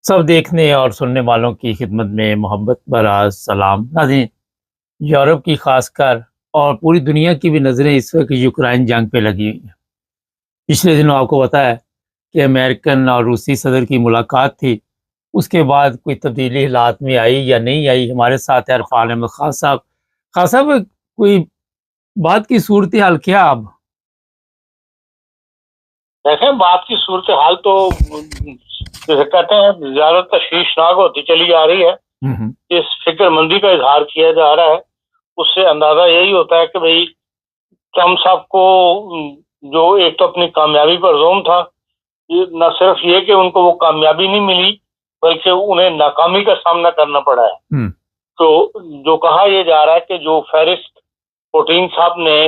सब देखने और सुनने वालों की खिदमत में मोहब्बत भरा सलाम। नाज़रीन, यूरोप की खासकर और पूरी दुनिया की भी नज़रें इस वक्त यूक्रेन जंग पे लगी हुई हैं। पिछले दिनों आपको पता है कि अमेरिकन और रूसी सदर की मुलाकात थी। उसके बाद कोई तब्दीली हालात में आई या नहीं आई, हमारे साथ है इरफान अहमद खान साहब। खान साहब, कोई बात की सूरत हाल क्या अब? देखें, बात की सूरत हाल तो जैसे कहते हैं ज्यादा तशवीशनाक होती चली जा रही है। हम्म। इस फिक्रमंदी का इजहार किया जा रहा है। उससे अंदाजा यही होता है कि भाई ट्रम्प साहब को जो एक तो अपनी कामयाबी पर जोम था, ये न सिर्फ ये कि उनको वो कामयाबी नहीं मिली, बल्कि उन्हें नाकामी का सामना करना पड़ा है। तो जो कहा यह जा रहा है कि जो फहरिस्त पुतिन साहब ने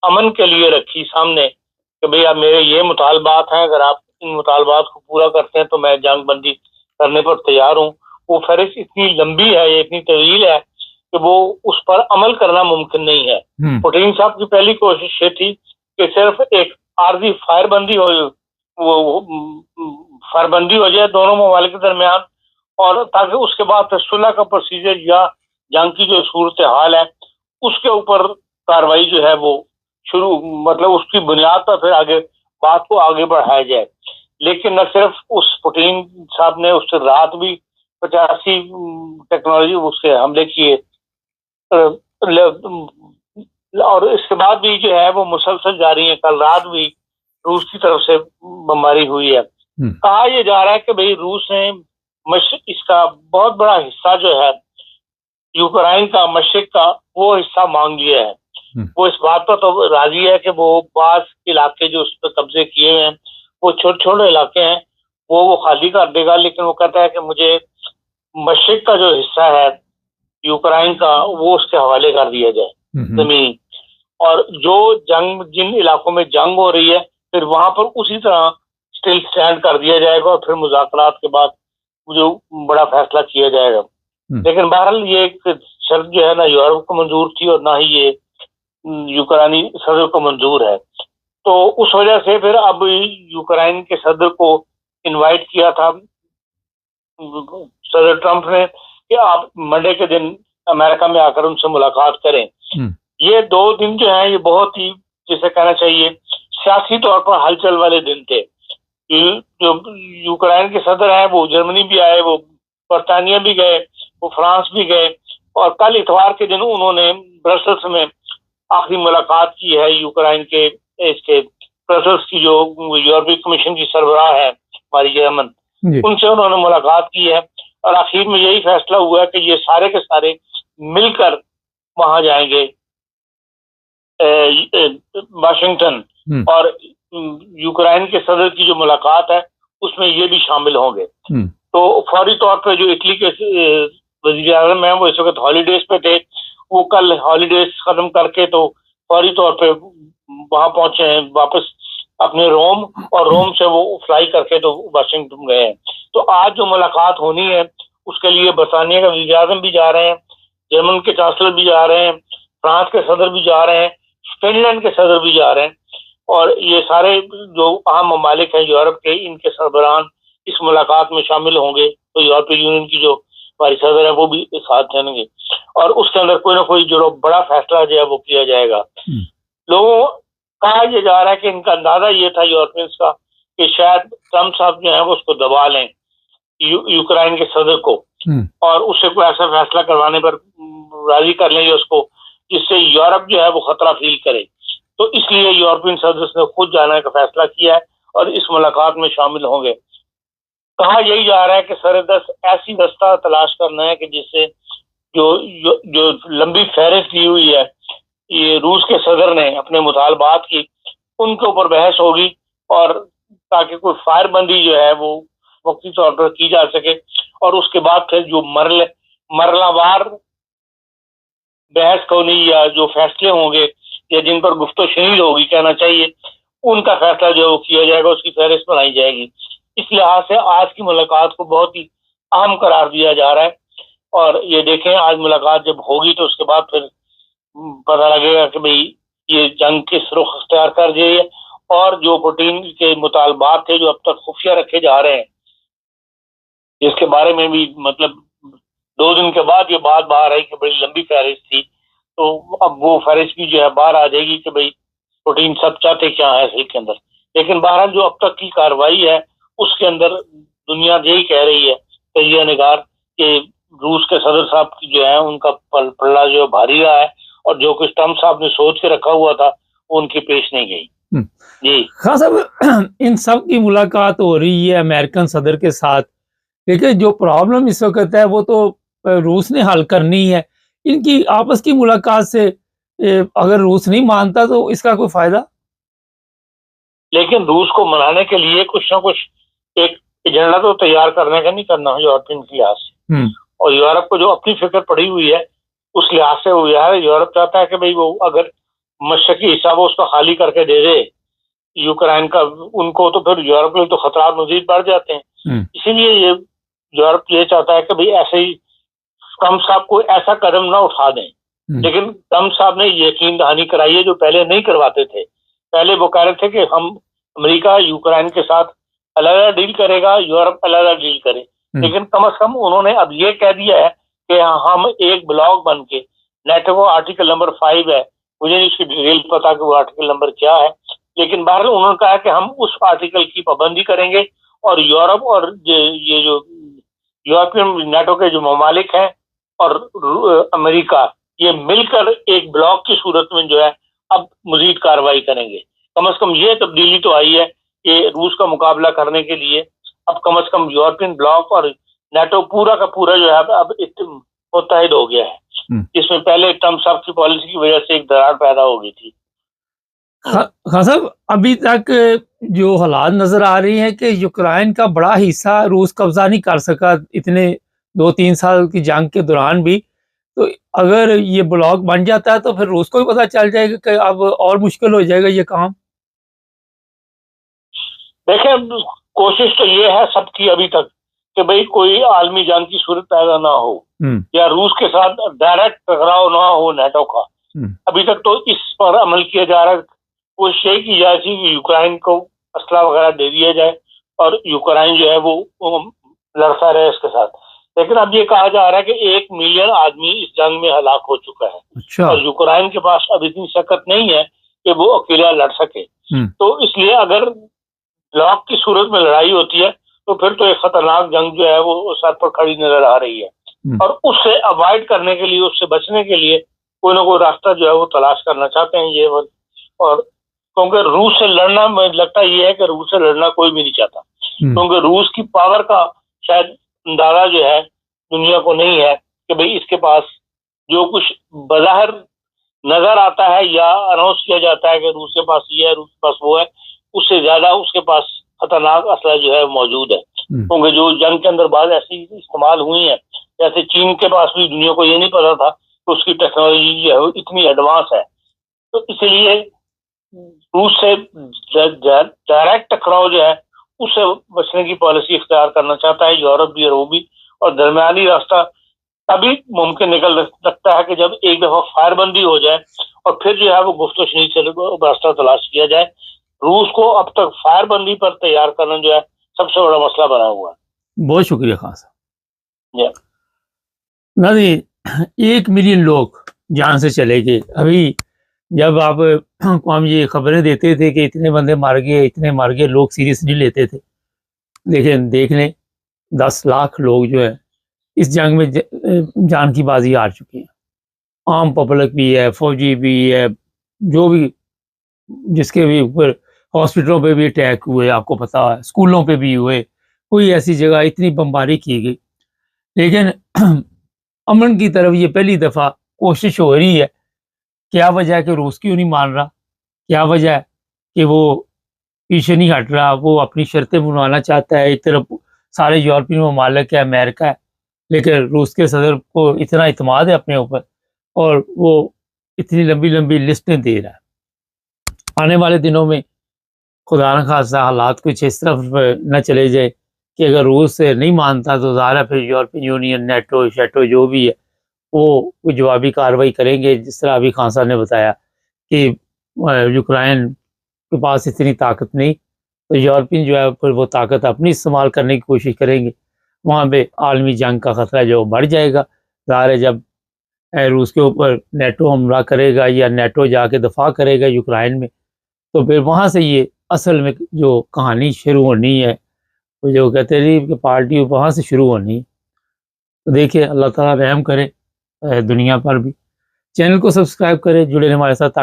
अमन के लिए रखी सामने कि भैया मेरे ये मुतालबात हैं, अगर आप इन मुतालबात को पूरा करते हैं तो मैं जंग बंदी करने पर तैयार हूँ। वो फहरिस्त इतनी लंबी है, ये इतनी तवील है कि वो उस पर अमल करना मुमकिन नहीं है। पुतिन साहब की पहली कोशिश ये थी कि सिर्फ एक आर्जी फायरबंदी हो, वो फायरबंदी हो जाए दोनों ममालिक के दरमियान, और ताकि उसके बाद फिर सुलह का प्रोसीजर या जंग की जो सूरत हाल है उसके ऊपर कार्रवाई जो है वो शुरू, मतलब उसकी बुनियाद पर फिर आगे बात को आगे बढ़ाया जाए। लेकिन न सिर्फ उस पुतिन साहब ने उससे रात भी 85 टेक्नोलॉजी उससे हमले किए, और इसके बाद भी जो है वो मुसलसल जारी है। कल रात भी रूस की तरफ से बमबारी हुई है। कहा यह जा रहा है कि भाई रूस ने इसका बहुत बड़ा हिस्सा जो है यूक्रेन का मशरिक का वो हिस्सा मांग लिया है। वो इस बात पर तो राजी है कि वो बास इलाके जो उस पर कब्जे किए हुए हैं, वो छोटे छोटे इलाके हैं, वो खाली कर देगा। लेकिन वो कहता है कि मुझे मशरिक का जो हिस्सा है यूक्रेन का वो उसके हवाले कर दिया जाए जमीन। और जो जंग जिन इलाकों में जंग हो रही है फिर वहां पर उसी तरह स्टिल स्टैंड कर दिया जाएगा और फिर मुज़ाकरात के बाद जो बड़ा फैसला किया जाएगा। लेकिन बहरहाल ये एक शर्त जो है ना यूरोप को मंजूर थी और ना ही ये यूक्रेनी सदर को मंजूर है। तो उस वजह से फिर अब यूक्रेन के सदर को इनवाइट किया था सदर ट्रंप ने कि आप मंडे के दिन अमेरिका में आकर उनसे मुलाकात करें। ये 2 दिन जो है ये बहुत ही, जिसे कहना चाहिए, सियासी तौर पर हलचल वाले दिन थे। जो यूक्रेन के सदर हैं वो जर्मनी भी आए, वो बरतानिया भी गए, वो फ्रांस भी गए, और कल इतवार के दिन उन्होंने ब्रसल्स में आखिरी मुलाकात की है यूक्रेन के इसके ब्रसल्स की जो यूरोपीय कमीशन की सरबराह है हमारी जर्मन, उनसे उन्होंने मुलाकात की है। और आखिर में यही फैसला हुआ है कि ये सारे के सारे मिलकर वहां जाएंगे वाशिंगटन, और यूक्रेन के सदर की जो मुलाकात है उसमें ये भी शामिल होंगे। तो फौरी तौर पर जो इटली के वजीर आज़म हैं वो इस वक्त हॉलीडेज पे थे, वो कल हॉलीडेज खत्म करके तो फौरी तौर पे वहां पहुंचे हैं वापस अपने रोम, और रोम से वो फ्लाई करके तो वाशिंगटन गए हैं। तो आज जो मुलाकात होनी है उसके लिए बरतानिया का वजीर आज़म भी जा रहे हैं, जर्मन के चांसलर भी जा रहे हैं, फ्रांस के सदर भी जा रहे हैं, फिनलैंड के सदर भी जा रहे हैं, और ये सारे जो अहम ममालिक हैं यूरोप के, इनके सरबराहान इस मुलाकात में शामिल होंगे। तो यूरोपीय यूनियन की जो हमारी सदर है वो भी साथ रहेंगे, और उसके अंदर कोई ना कोई जो बड़ा फैसला जो है वो किया जाएगा। लोगों कहा यह जा रहा है कि इनका अंदाजा ये था यूरोपियंस का कि शायद ट्रम्प साहब जो है वो उसको दबा लें यूक्रेन के सदर को, और उससे कोई ऐसा फैसला करवाने पर राजी कर लेंगे उसको जिससे यूरोप जो है वो खतरा फील करे। तो इसलिए यूरोपियन सदस्य ने खुद जाने का फैसला किया है और इस मुलाकात में शामिल होंगे। कहा यही जा रहा है कि सरदस्त ऐसी रास्ता तलाश करना है कि जिससे जो जो, जो लंबी फहरिस्त दी हुई है ये रूस के सदर ने अपने मुतालबात की, उनके ऊपर बहस होगी, और ताकि कोई फायरबंदी जो है वो वक्ती तौर पर की जा सके, और उसके बाद फिर जो मरलावार बहस होनी या जो फैसले होंगे या जिन पर गुफ्तो शनीद होगी कहना चाहिए, उनका फैसला जो वो किया जाएगा, उसकी फहरिस्त बनाई जाएगी। इस लिहाज से आज की मुलाकात को बहुत ही अहम करार दिया जा रहा है। और ये देखें आज मुलाकात जब होगी तो उसके बाद फिर पता लगेगा कि भाई ये जंग किस रुख अख्तियार कर जाए, और जो पुतिन के मुतालबात थे जो अब तक खुफिया रखे जा रहे हैं जिसके बारे में भी मतलब 2 दिन के बाद ये बात बाहर आई कि बड़ी लंबी फहरिस्त थी, तो अब वो फहरिस्त भी जो है बाहर आ जाएगी कि भाई पुतिन सब चाहते क्या है इसके के अंदर। लेकिन बहरहाल जो अब तक की कार्रवाई है उसके अंदर दुनिया यही कह रही है, तजिया निगार, कि रूस के सदर साहब की जो है उनका पल्ला जो भारी रहा है, और जो कुछ ट्रम्प साहब ने सोच के रखा हुआ था वो उनकी पेश नहीं गई। जी खान साहब, इन सब की मुलाकात हो रही है अमेरिकन सदर के साथ, लेकिन जो प्रॉब्लम इस वक्त है वो तो रूस ने हल करनी है। इनकी आपस की मुलाकात से अगर रूस नहीं मानता तो इसका कोई फायदा? लेकिन रूस को मनाने के लिए कुछ ना कुछ एक एजेंडा तो तैयार करने का नहीं करना यूरोपियन के लिहाज से, और यूरोप को जो अपनी फिक्र पड़ी हुई है उस लिहाज से वो यार यूरोप चाहता है कि भाई वो अगर मशरकी हिस्सा वो उसका खाली करके दे दे यूक्रेन का उनको, तो फिर यूरोप के लिए तो खतरा मजीद बढ़ जाते हैं। इसीलिए ये यूरोप ये चाहता है कि भाई ऐसे ही ट्रम्प साहब को ऐसा कदम ना उठा दें। लेकिन ट्रम्प साहब ने यकीन दहानी कराई है जो पहले नहीं करवाते थे। पहले वो कह रहे थे कि हम अमेरिका यूक्रेन के साथ अलग अलग डील करेगा, यूरोप अलग अलग डील करे, लेकिन कम से कम उन्होंने अब ये कह दिया है कि हम एक ब्लॉक बन के, नेटो को आर्टिकल नंबर 5 है, मुझे नहीं उसकी डिटेल पता कि वो आर्टिकल नंबर क्या है, लेकिन बहरहाल उन्होंने कहा कि हम उस आर्टिकल की पाबंदी करेंगे और यूरोप और ये जो यूरोपियन नेटो के जो ममालिक हैं और अमेरिका, ये मिलकर एक ब्लॉक की सूरत में जो है अब मजीद कार्रवाई करेंगे। कम से कम ये तब्दीली तो आई है कि रूस का मुकाबला करने के लिए अब कम से कम यूरोपियन ब्लॉक और नेटो पूरा का पूरा जो है अब मुत्तहिद हो गया है, जिसमें पहले ट्रम्प साहब की पॉलिसी की वजह से एक दरार पैदा हो गई थी। खान साहब, अभी तक जो हालात नजर आ रही है कि यूक्रेन का बड़ा हिस्सा रूस कब्जा नहीं कर सका इतने 2-3 साल की जंग के दौरान भी, तो अगर ये ब्लॉक बन जाता है तो फिर रूस को भी पता चल जाएगा कि अब और मुश्किल हो जाएगा ये काम। देखें, कोशिश तो ये है सबकी अभी तक कि भाई कोई आलमी जंग की सूरत पैदा ना हो या रूस के साथ डायरेक्ट टकराव ना हो नेटो का। अभी तक तो इस पर अमल किया जा रहा है, कोशिश यही की जाए कि यूक्रेन को असला वगैरह दे दिया जाए और यूक्रेन जो है वो लड़ता रहे इसके साथ। लेकिन अब ये कहा जा रहा है कि 1 मिलियन आदमी इस जंग में हलाक हो चुका है। अच्छा। और यूक्रेन के पास अब इतनी शक्ति नहीं है कि वो अकेला लड़ सके, तो इसलिए अगर ब्लॉक की सूरत में लड़ाई होती है तो फिर तो एक खतरनाक जंग जो है वो सर पर खड़ी नजर आ रही है, और उससे अवॉइड करने के लिए, उससे बचने के लिए कोई ना कोई रास्ता जो है वो तलाश करना चाहते हैं ये। और क्योंकि रूस से लड़ना, मुझे लगता ये है कि रूस से लड़ना कोई भी नहीं चाहता, क्योंकि रूस की पावर का शायद अंदाजा जो है दुनिया को नहीं है कि भाई इसके पास जो कुछ बज़ाहिर नजर आता है या अनाउंस किया जाता है कि रूस के पास ये है, रूस के पास वो है, उससे ज्यादा उसके पास खतरनाक असला जो है मौजूद है। क्योंकि जो जंग के अंदर बात ऐसी इस्तेमाल हुई है, जैसे चीन के पास भी दुनिया को ये नहीं पता था कि उसकी टेक्नोलॉजी जो है इतनी एडवांस है, तो इसलिए रूस से डायरेक्ट टकराव जो है उससे बचने की पॉलिसी इख्तियार करना चाहता है यूरोप भी और वो भी। और दरमियानी रास्ता तभी मुमकिन निकल सकता है कि जब एक दफा फायरबंदी हो जाए और फिर जो है वो गुफ्तगू से रास्ता तलाश किया जाए। रूस को अब तक फायरबंदी पर तैयार करना जो है सबसे बड़ा मसला बना हुआ है। बहुत शुक्रिया खान साहब। नाज़रीन, 1 मिलियन लोग जान से चले गए। अभी जब आप हम ये खबरें देते थे कि इतने बंदे मार गए, इतने मार गए, लोग सीरियस नहीं लेते थे, लेकिन देख लें 10 लाख लोग जो है इस जंग में जान की बाजी हार चुके हैं। आम पब्लिक भी है, फौजी भी है, जो भी जिसके भी ऊपर हॉस्पिटलों पे भी अटैक हुए, आपको पता है, स्कूलों पे भी हुए, कोई ऐसी जगह इतनी बमबारी की गई। लेकिन अमन की तरफ ये पहली दफ़ा कोशिश हो रही है। क्या वजह है कि रूस क्यों नहीं मान रहा? क्या वजह है कि वो पीछे नहीं हट रहा? वो अपनी शर्तें बनवाना चाहता है। एक तरफ सारे यूरोपियन ममालिक है, अमेरिका है, लेकिन रूस के सदर को इतना इत्मीनान है अपने ऊपर और वो इतनी लंबी लंबी लिस्टें दे रहा है। आने वाले दिनों में खुदा न खास्ता हालात कुछ इस तरफ न चले जाए कि अगर रूस से नहीं मानता तो ज़ाहिर फिर यूरोपियन यूनियन, नेटो शेटो जो भी है वो जवाबी कार्रवाई करेंगे। जिस तरह अभी खान साहब ने बताया कि यूक्रेन के पास इतनी ताकत नहीं, तो यूरोपियन जो है फिर वो ताकत अपनी इस्तेमाल करने की कोशिश करेंगे वहाँ पे आलमी जंग का खतरा जो बढ़ जाएगा। ज़ाहिर है जब रूस के ऊपर नेटो हमला करेगा या नेटो जाके दफा करेगा यूक्रेन में, तो फिर वहाँ से ये असल में जो कहानी शुरू होनी है, वो जो कहते हैं कि पार्टी वहाँ से शुरू होनी है। तो देखिए अल्लाह ताला रहम करे दुनिया पर भी। चैनल को सब्सक्राइब करें, जुड़े रहें हमारे साथ।